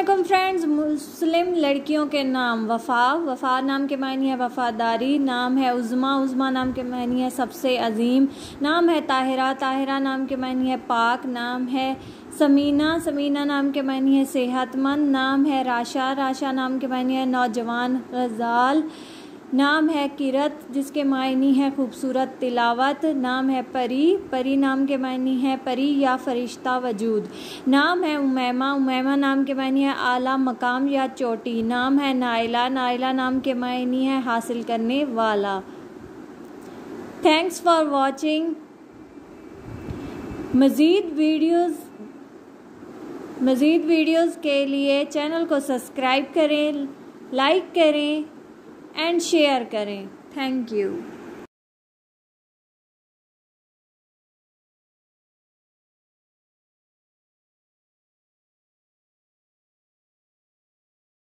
अस्सलामुअलैकुम फ्रेंड्स। मुस्लिम लड़कियों के नाम वफ़ा नाम के मायने है वफ़ादारी, नाम है उज़्मा नाम के मायने है सबसे अजीम, नाम है ताहिरा नाम के मायने है पाक, नाम है समीना नाम के मायने है सेहतमंद, नाम है राशा नाम के मायने है नौजवान गज़ाल, नाम है किरत जिसके मायने है खूबसूरत तिलावत, नाम है परी नाम के मायने है परी या फरिश्ता वजूद, नाम है उमैमा नाम के मायने है आला मकाम या चोटी, नाम है नाइला नाम के मायने है हासिल करने वाला। Thanks for watching. मज़ीद वीडियोज़ के लिए चैनल को सब्सक्राइब करें, लाइक करें एंड शेयर करें। Thank you.